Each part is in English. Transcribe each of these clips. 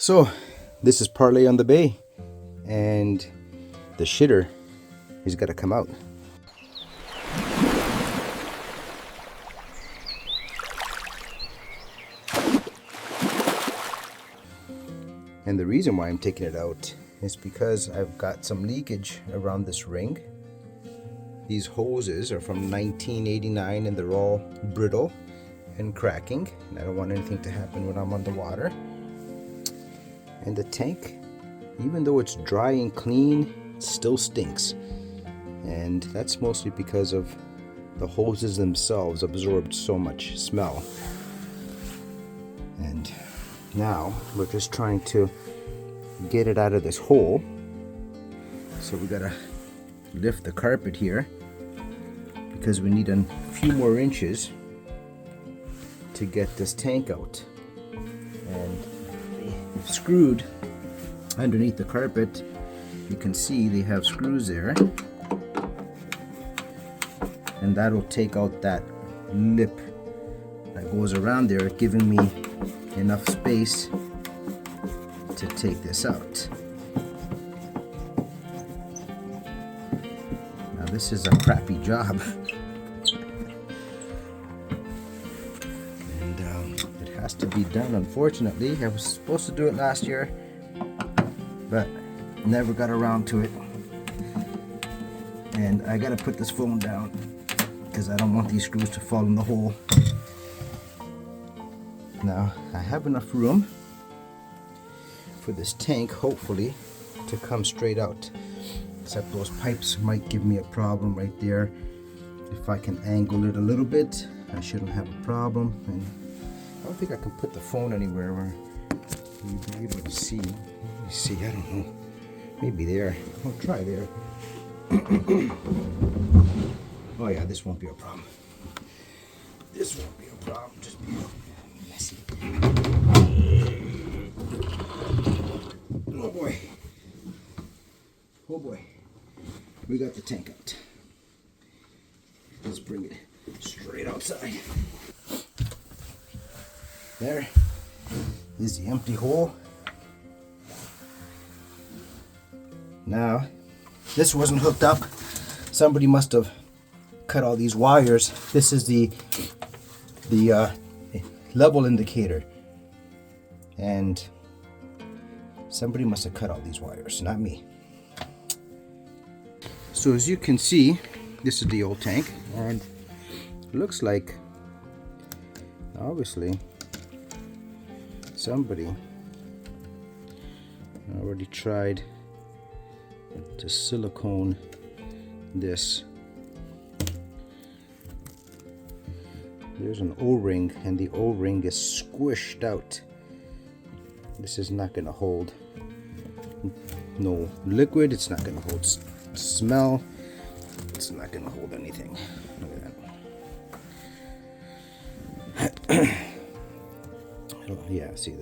So this is Parlay on the Bay, and the shitter is gonna come out. And the reason why I'm taking it out is because I've got some leakage around this ring. These hoses are from 1989 and they're all brittle and cracking, and I don't want anything to happen when I'm underwater. And the tank, even though it's dry and clean, it still stinks. And that's mostly because of the hoses themselves absorbed so much smell. And now we're just trying to get it out of this hole. So we gotta lift the carpet here because we need a few more inches to get this tank out. And we've screwed underneath the carpet. You can see they have screws there, and that'll take out that lip that goes around there, giving me enough space to take this out. Now this is a crappy job. It has to be done, unfortunately. I was supposed to do it last year, but never got around to it. And I gotta put this phone down because I don't want these screws to fall in the hole. Now I have enough room for this tank, hopefully, to come straight out. Except those pipes might give me a problem right there. If I can angle it a little bit, I shouldn't have a problem. And I don't think I can put the phone anywhere where you'd be able to see. Let me see, I don't know. Maybe there. I'll try there. Oh yeah, this won't be a problem. This won't be a problem, just be messy. Oh boy. Oh boy. We got the tank out. Let's bring it straight outside. There is the empty hole. Now, this wasn't hooked up. Somebody must have cut all these wires. This is the level indicator, and somebody must have cut all these wires, not me. So as you can see, this is the old tank, and it looks like obviously somebody already tried to silicone this. There's an O-ring, and the O-ring is squished out. This is not going to hold no liquid. It's not going to hold smell. It's not going to hold anything. Look at that. Oh, yeah, see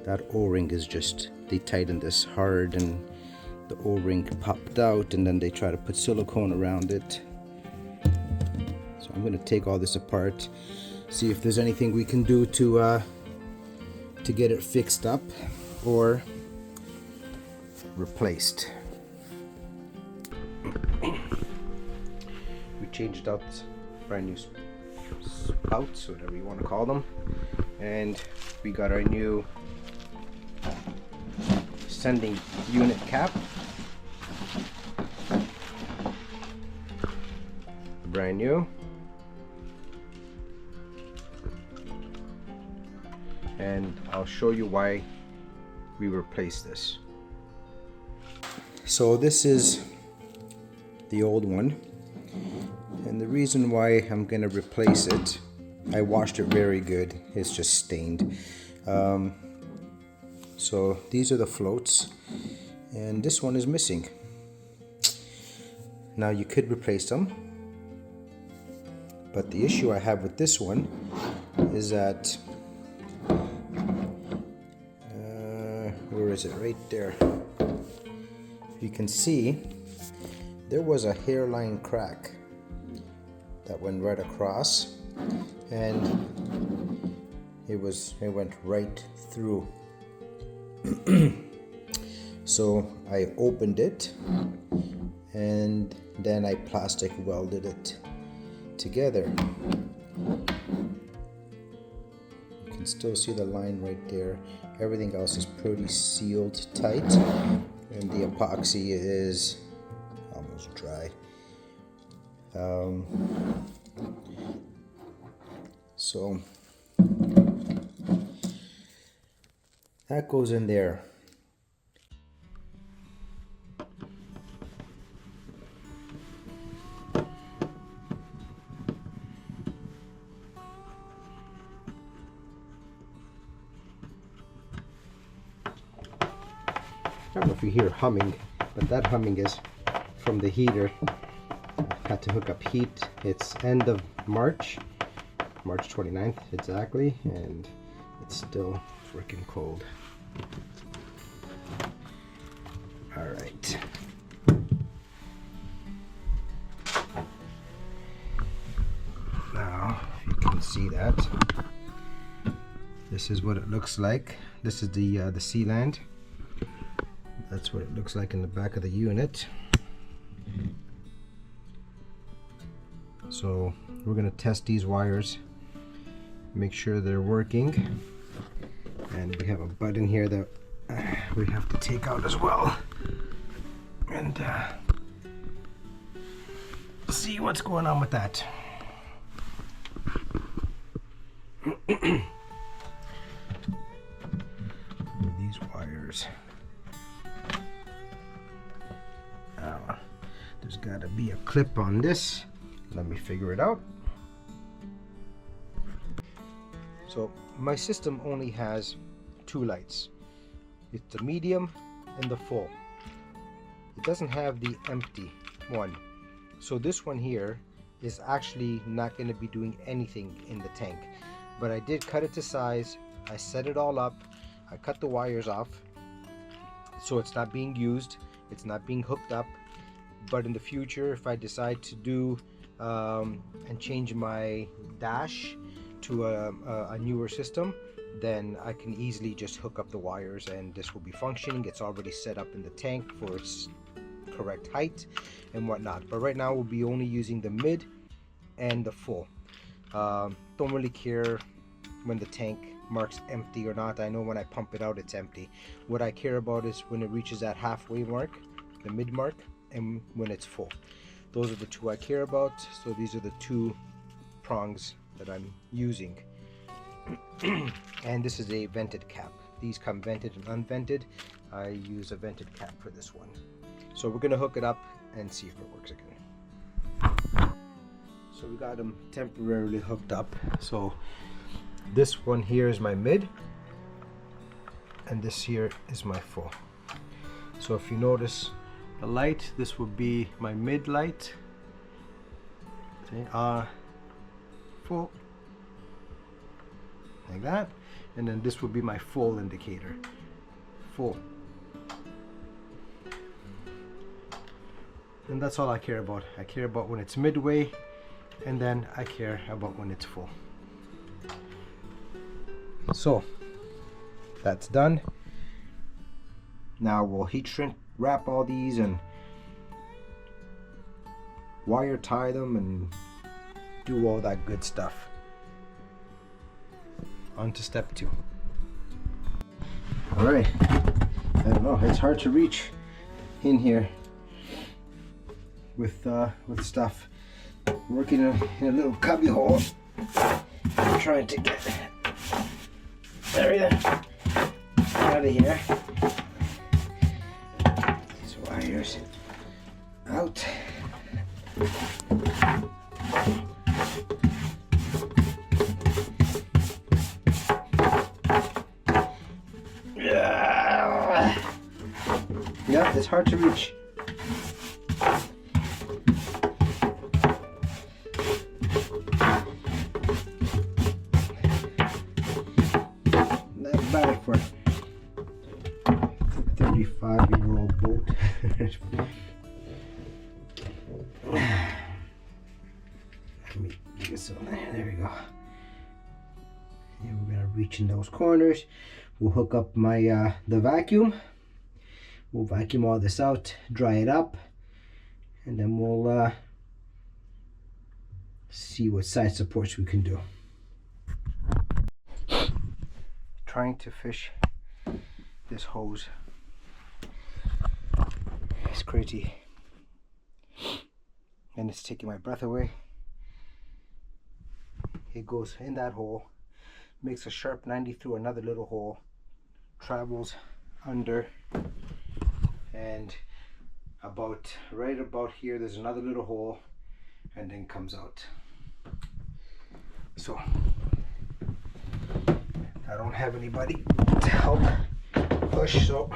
that O-ring is just, they tightened this hard and the O-ring popped out, and then they try to put silicone around it. So I'm going to take all this apart, see if there's anything we can do to get it fixed up or replaced. We changed out brand new spouts, whatever you want to call them, and we got our new sending unit cap, brand new, and I'll show you why we replaced this. So this is the old one, and the reason why I'm gonna replace it, I washed it very good, it's just stained. So these are the floats, and this one is missing. Now you could replace them, but the issue I have with this one is that where is it? Right there. You can see there was a hairline crack that went right across, and it went right through So I opened it and then I plastic welded it together. You can still see the line right there. Everything else is pretty sealed tight, and the epoxy is almost dry. So that goes in there. I don't know if you hear humming, but that humming is from the heater. Had to hook up heat. It's end of March 29th exactly, and it's still freaking cold. All right. Now, if you can see that, this is what it looks like. This is the sealant. That's what it looks like in the back of the unit. So we're going to test these wires, make sure they're working, and we have a button here that we have to take out as well, and see what's going on with that. These wires. There's got to be a clip on this. Let me figure it out. So my system only has two lights. It's the medium and the full. It doesn't have the empty one. So this one here is actually not going to be doing anything in the tank. But I did cut it to size. I set it all up. I cut the wires off. So it's not being used. It's not being hooked up. But in the future, if I decide to do and change my dash to a newer system, then I can easily just hook up the wires and this will be functioning. It's already set up in the tank for its correct height and whatnot. But right now we'll be only using the mid and the full. Don't really care when the tank marks empty or not. I know when I pump it out it's empty. What I care about is when it reaches that halfway mark, the mid mark, and when it's full. Those are the two I care about. So these are the two prongs that I'm using. And this is a vented cap. These come vented and unvented. I use a vented cap for this one. So we're gonna hook it up and see if it works again. So we got them temporarily hooked up. So this one here is my mid, and this here is my full. So if you notice the light, this would be my mid light. Okay, full, like that, and then this would be my full indicator. Full. And that's all I care about. I care about when it's midway, and then I care about when it's full. So that's done. Now we'll heat shrink wrap all these and wire tie them and do all that good stuff. On to step 2. All right, I don't know, it's hard to reach in here with stuff. Working in a little cubby hole. I'm trying to get everything out of here. These wires out. Yeah, it's hard to reach. Not bad for a 35-year-old boat. Let me get some. There we go. And we're gonna reach in those corners. We'll hook up my the vacuum. We'll vacuum all this out, dry it up, and then we'll see what side supports we can do. Trying to fish this hose. It's crazy. And it's taking my breath away. It goes in that hole, makes a sharp 90 through another little hole, travels under, and right about here there's another little hole, and then comes out. So I don't have anybody to help push, so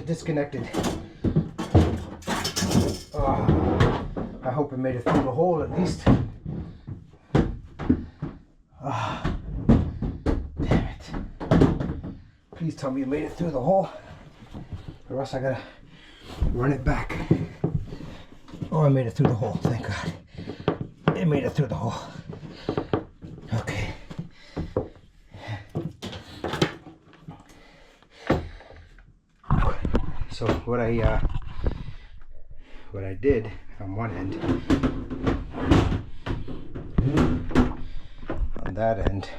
disconnected. Oh, I hope it made it through the hole at least. Oh, damn it. Please tell me you made it through the hole, or else I gotta run it back. Oh, I made it through the hole, thank God. It made it through the hole. Okay. So what I did on one end, on that end,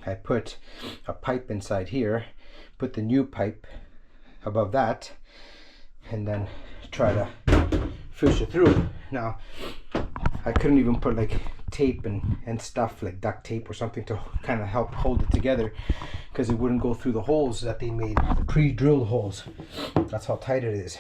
I put a pipe inside here, put the new pipe above that, and then try to fish it through. Now, I couldn't even put like tape and stuff like duct tape or something to kind of help hold it together, because it wouldn't go through the holes that they made, the pre-drilled holes. That's how tight it is.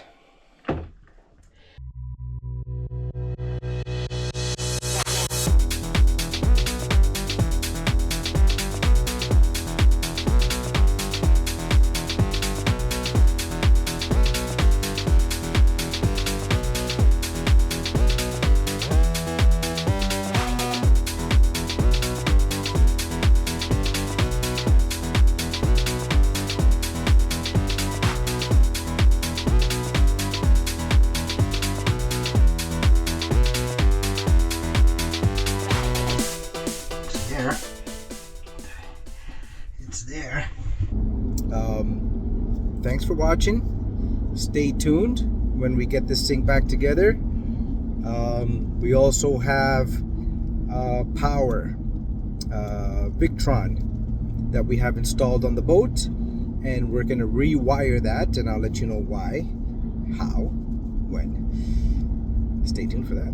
It's there. Thanks for watching. Stay tuned when we get this thing back together. We also have power Victron that we have installed on the boat, and we're going to rewire that, and I'll let you know why, how, when. Stay tuned for that.